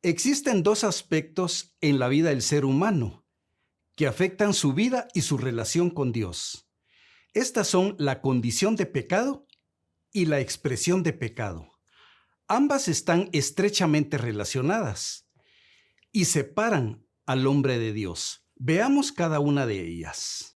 Existen dos aspectos en la vida del ser humano que afectan su vida y su relación con Dios. Estas son la condición de pecado y la expresión de pecado. Ambas están estrechamente relacionadas y separan al hombre de Dios. Veamos cada una de ellas.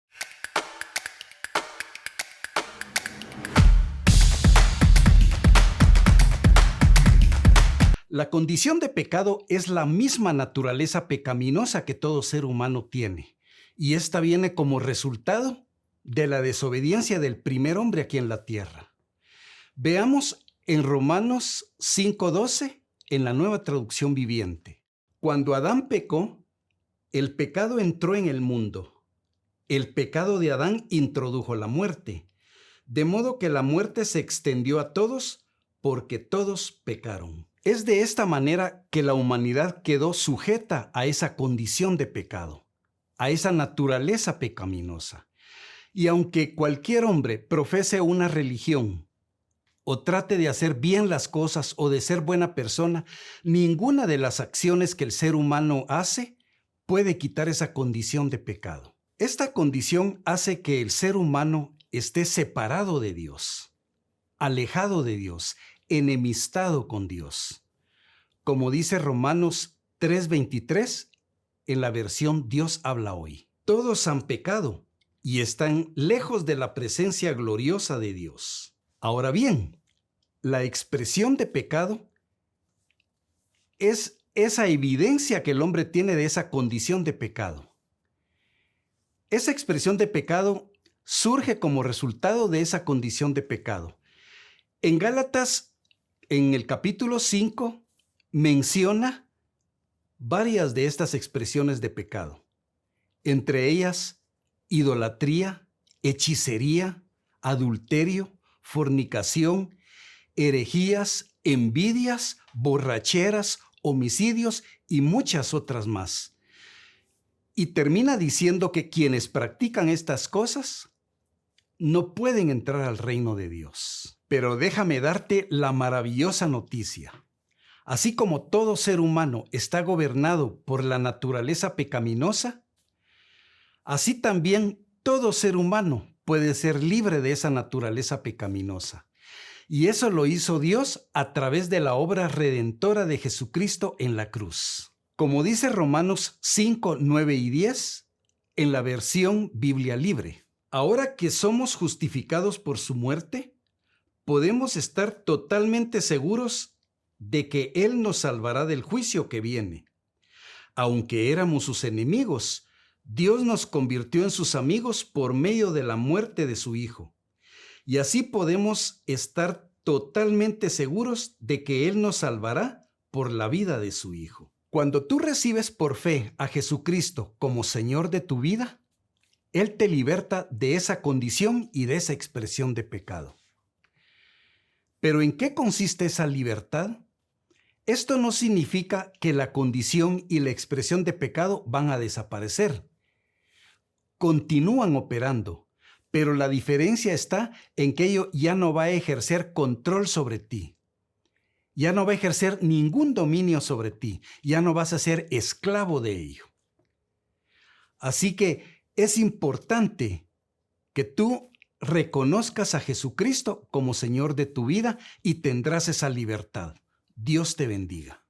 La condición de pecado es la misma naturaleza pecaminosa que todo ser humano tiene, y esta viene como resultado de la desobediencia del primer hombre aquí en la tierra. Veamos en Romanos 5:12 en la Nueva Traducción Viviente. Cuando Adán pecó, el pecado entró en el mundo. El pecado de Adán introdujo la muerte, de modo que la muerte se extendió a todos porque todos pecaron. Es de esta manera que la humanidad quedó sujeta a esa condición de pecado, a esa naturaleza pecaminosa. Y aunque cualquier hombre profese una religión o trate de hacer bien las cosas o de ser buena persona, ninguna de las acciones que el ser humano hace puede quitar esa condición de pecado. Esta condición hace que el ser humano esté separado de Dios, alejado de Dios, enemistado con Dios. Como dice Romanos 3:23 en la versión Dios habla hoy. Todos han pecado y están lejos de la presencia gloriosa de Dios. Ahora bien, la expresión de pecado es esa evidencia que el hombre tiene de esa condición de pecado. Esa expresión de pecado surge como resultado de esa condición de pecado. En Gálatas, en el capítulo 5, menciona varias de estas expresiones de pecado. Entre ellas, idolatría, hechicería, adulterio, fornicación, herejías, envidias, borracheras, homicidios y muchas otras más. Y termina diciendo que quienes practican estas cosas no pueden entrar al reino de Dios. Pero déjame darte la maravillosa noticia. Así como todo ser humano está gobernado por la naturaleza pecaminosa, así también todo ser humano puede ser libre de esa naturaleza pecaminosa. Y eso lo hizo Dios a través de la obra redentora de Jesucristo en la cruz. Como dice Romanos 5, 9 y 10 en la versión Biblia Libre. Ahora que somos justificados por su muerte, podemos estar totalmente seguros de que Él nos salvará del juicio que viene. Aunque éramos sus enemigos, Dios nos convirtió en sus amigos por medio de la muerte de su Hijo. Y así podemos estar totalmente seguros de que Él nos salvará por la vida de su Hijo. Cuando tú recibes por fe a Jesucristo como Señor de tu vida, Él te liberta de esa condición y de esa expresión de pecado. ¿Pero en qué consiste esa libertad? Esto no significa que la condición y la expresión de pecado van a desaparecer. Continúan operando, pero la diferencia está en que ello ya no va a ejercer control sobre ti. Ya no va a ejercer ningún dominio sobre ti. Ya no vas a ser esclavo de ello. Así que es importante que tú reconozcas a Jesucristo como Señor de tu vida y tendrás esa libertad. Dios te bendiga.